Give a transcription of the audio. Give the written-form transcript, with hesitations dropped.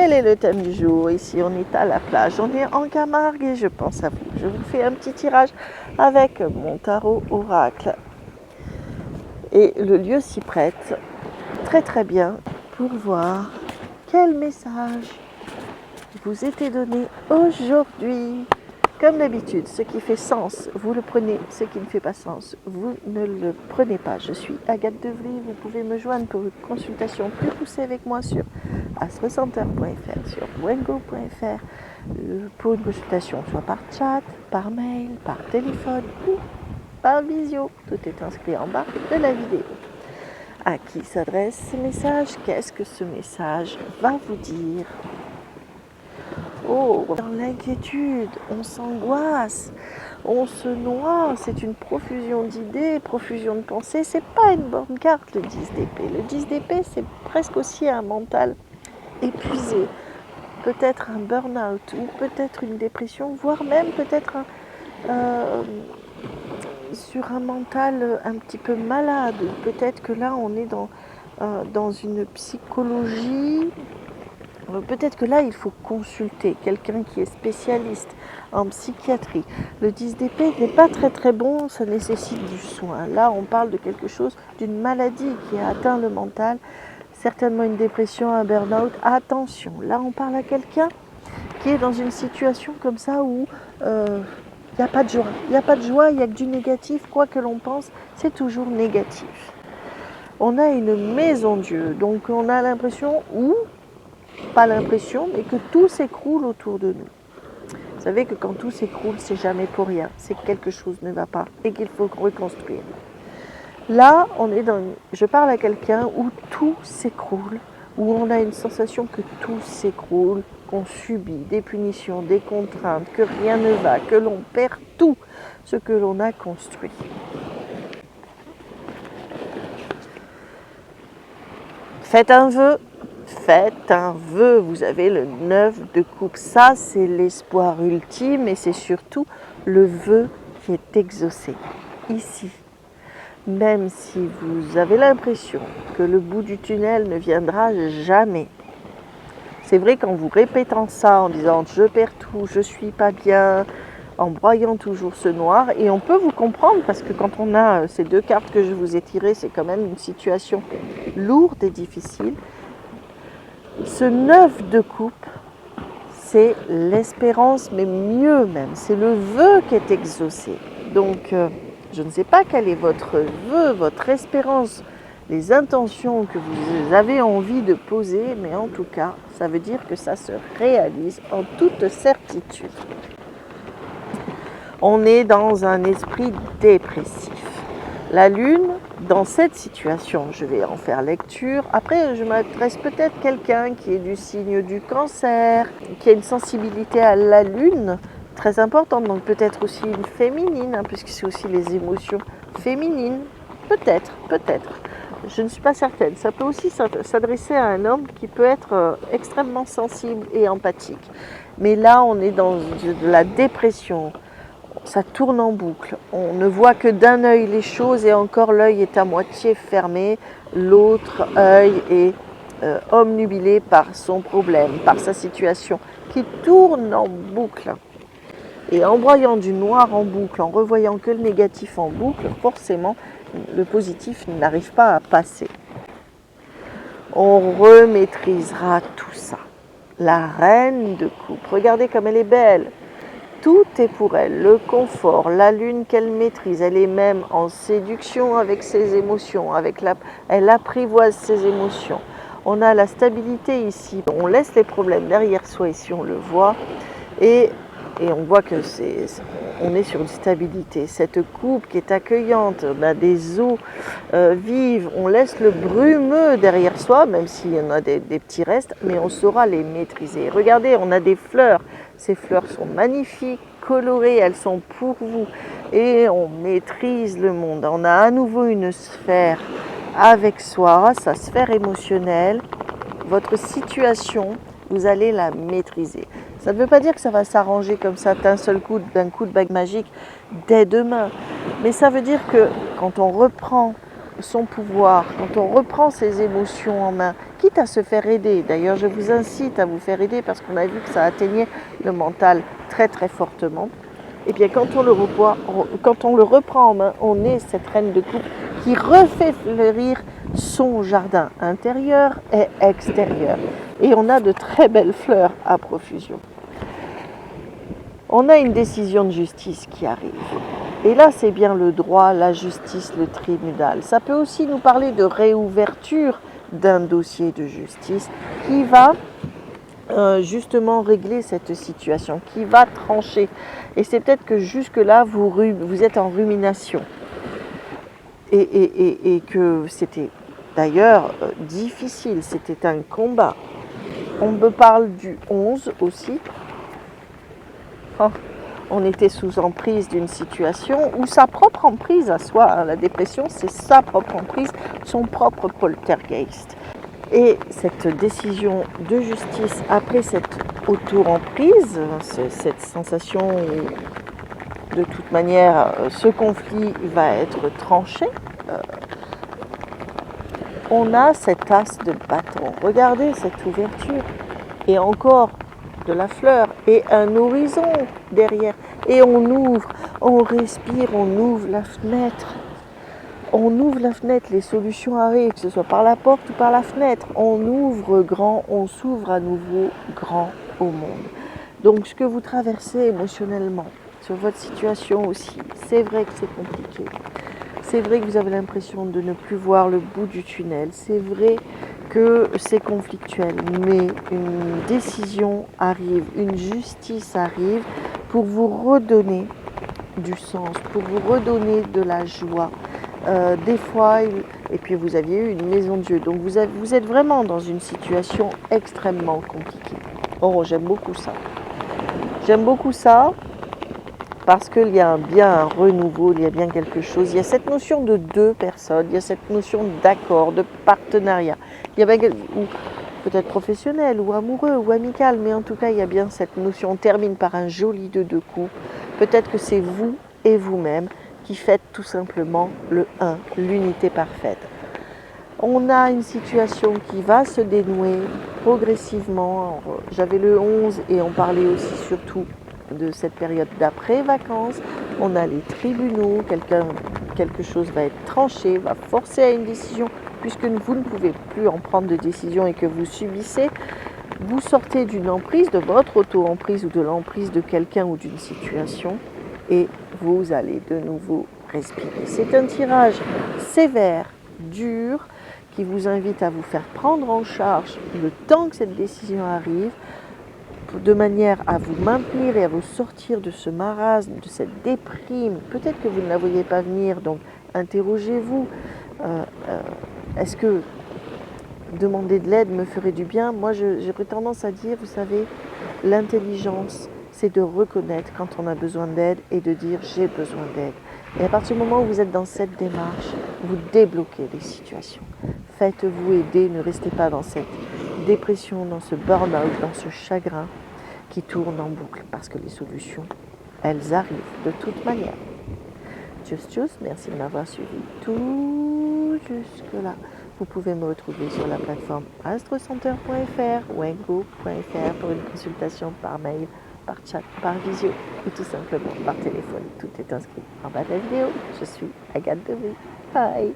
Quel est le thème du jour? Ici, on est à la plage, on est en Camargue et je pense à vous. Je vous fais un petit tirage avec mon tarot oracle. Et le lieu s'y prête très très bien pour voir quel message vous était donné aujourd'hui. Comme d'habitude, ce qui fait sens, vous le prenez. Ce qui ne fait pas sens, vous ne le prenez pas. Je suis Agathe Devry. Vous pouvez me joindre pour une consultation plus poussée avec moi sur astrocentre.fr, sur wengo.fr, pour une consultation soit par chat, par mail, par téléphone ou par visio. Tout est inscrit en bas de la vidéo. À qui s'adresse ce message? Qu'est-ce que ce message va vous dire? Oh, dans l'inquiétude, on s'angoisse, on se noie, c'est une profusion d'idées, profusion de pensées. C'est pas une bonne carte, le 10 d'épée. Le 10 d'épée, c'est presque aussi un mental épuisé, peut-être un burn-out ou peut-être une dépression, voire même peut-être sur un mental un petit peu malade. Peut-être que là, on est dans une psychologie. Peut-être que là, il faut consulter quelqu'un qui est spécialiste en psychiatrie. Le 10 d'épée n'est pas très très bon, ça nécessite du soin. Là, on parle de quelque chose, d'une maladie qui a atteint le mental, certainement une dépression, un burn-out. Attention, là, on parle à quelqu'un qui est dans une situation comme ça où il n'y a pas de joie. Il n'y a pas de joie, il n'y a que du négatif. Quoi que l'on pense, c'est toujours négatif. On a une maison Dieu, donc on a l'impression, pas l'impression, mais que tout s'écroule autour de nous. Vous savez que quand tout s'écroule, c'est jamais pour rien. C'est que quelque chose ne va pas et qu'il faut reconstruire. Là, je parle à quelqu'un où tout s'écroule, où on a une sensation que tout s'écroule, qu'on subit des punitions, des contraintes, que rien ne va, que l'on perd tout ce que l'on a construit. Faites un vœu. Faites un vœu, vous avez le 9 de coupe, ça c'est l'espoir ultime et c'est surtout le vœu qui est exaucé ici. Même si vous avez l'impression que le bout du tunnel ne viendra jamais, c'est vrai qu'en vous répétant ça, en disant je perds tout, je suis pas bien, en broyant toujours ce noir, et on peut vous comprendre parce que quand on a ces deux cartes que je vous ai tirées, c'est quand même une situation lourde et difficile. Ce 9 de coupe, c'est l'espérance, mais mieux même, c'est le vœu qui est exaucé. Donc, je ne sais pas quel est votre vœu, votre espérance, les intentions que vous avez envie de poser, mais en tout cas, ça veut dire que ça se réalise en toute certitude. On est dans un esprit dépressif. La Lune, dans cette situation, je vais en faire lecture. Après, je m'adresse peut-être à quelqu'un qui est du signe du Cancer, qui a une sensibilité à la Lune très importante, donc peut-être aussi une féminine, puisque c'est aussi les émotions féminines. Peut-être. Je ne suis pas certaine. Ça peut aussi s'adresser à un homme qui peut être extrêmement sensible et empathique. Mais là, on est dans de la dépression. Ça tourne en boucle. On ne voit que d'un œil les choses et encore l'œil est à moitié fermé. L'autre œil est omnubilé par son problème, par sa situation qui tourne en boucle. Et en broyant du noir en boucle, en revoyant que le négatif en boucle, forcément, le positif n'arrive pas à passer. On remaîtrisera tout ça. La reine de coupe, regardez comme elle est belle. Tout est pour elle, le confort, la lune qu'elle maîtrise, elle est même en séduction avec ses émotions, elle apprivoise ses émotions. On a la stabilité ici, on laisse les problèmes derrière soi ici, on le voit, et on voit que on est sur une stabilité. Cette coupe qui est accueillante, on a des eaux vives, on laisse le brumeux derrière soi, même s'il y en a des petits restes, mais on saura les maîtriser. Regardez, on a des fleurs. Ces fleurs sont magnifiques, colorées, elles sont pour vous et on maîtrise le monde. On a à nouveau une sphère avec soi, sa sphère émotionnelle. Votre situation, vous allez la maîtriser. Ça ne veut pas dire que ça va s'arranger comme ça d'un seul coup, d'un coup de bague magique dès demain. Mais ça veut dire que quand on reprend son pouvoir, quand on reprend ses émotions en main, quitte à se faire aider. D'ailleurs, je vous incite à vous faire aider parce qu'on a vu que ça atteignait le mental très très fortement. Et bien quand on le reprend en main, on est cette reine de coupe qui refait fleurir son jardin intérieur et extérieur. Et on a de très belles fleurs à profusion. On a une décision de justice qui arrive. Et là, c'est bien le droit, la justice, le tribunal. Ça peut aussi nous parler de réouverture d'un dossier de justice qui va justement régler cette situation, qui va trancher. Et c'est peut-être que jusque-là, vous êtes en rumination. Et que c'était d'ailleurs difficile, c'était un combat. On me parle du 11 aussi. Oh, on était sous emprise d'une situation ou sa propre emprise à soi. Hein. La dépression, c'est sa propre emprise, son propre poltergeist. Et cette décision de justice après cette auto-emprise, cette sensation où de toute manière ce conflit va être tranché, on a cet as de bâton. Regardez cette ouverture et encore de la fleur et un horizon derrière. Et on ouvre, on respire, on ouvre la fenêtre. On ouvre la fenêtre, les solutions arrivent, que ce soit par la porte ou par la fenêtre. On ouvre grand, on s'ouvre à nouveau grand au monde. Donc ce que vous traversez émotionnellement, sur votre situation aussi, c'est vrai que c'est compliqué. C'est vrai que vous avez l'impression de ne plus voir le bout du tunnel. C'est vrai que c'est conflictuel, mais une décision arrive, une justice arrive pour vous redonner du sens, pour vous redonner de la joie. Des fois, et puis vous aviez eu une maison de Dieu, donc vous êtes vraiment dans une situation extrêmement compliquée. Oh, j'aime beaucoup ça. J'aime beaucoup ça parce qu'il y a bien un renouveau, il y a bien quelque chose. Il y a cette notion de deux personnes, il y a cette notion d'accord, de partenariat. Il y a bien, ou peut-être professionnel, ou amoureux, ou amical, mais en tout cas, il y a bien cette notion. On termine par un joli deux coups. Peut-être que c'est vous et vous-même qui faites tout simplement le 1, l'unité parfaite. On a une situation qui va se dénouer progressivement. J'avais le 11 et on parlait aussi surtout de cette période d'après-vacances. On a les tribunaux, quelque chose va être tranché, va forcer à une décision, puisque vous ne pouvez plus en prendre de décision et que vous subissez. Vous sortez d'une emprise, de votre auto-emprise ou de l'emprise de quelqu'un ou d'une situation, et vous allez de nouveau respirer. C'est un tirage sévère, dur, qui vous invite à vous faire prendre en charge le temps que cette décision arrive, de manière à vous maintenir et à vous sortir de ce marasme, de cette déprime. Peut-être que vous ne la voyez pas venir, donc interrogez-vous. Est-ce que demander de l'aide me ferait du bien? Moi, j'aurais tendance à dire, vous savez, l'intelligence, c'est de reconnaître quand on a besoin d'aide et de dire j'ai besoin d'aide. Et à partir du moment où vous êtes dans cette démarche, vous débloquez les situations. Faites-vous aider, ne restez pas dans cette dépression, dans ce burn-out, dans ce chagrin qui tourne en boucle, parce que les solutions, elles arrivent de toute manière. Just, merci de m'avoir suivi tout jusque-là. Vous pouvez me retrouver sur la plateforme astrocenter.fr ou engo.fr pour une consultation par mail, par chat, par visio ou tout simplement par téléphone. Tout est inscrit en bas de la vidéo. Je suis Agathe Devry. Bye!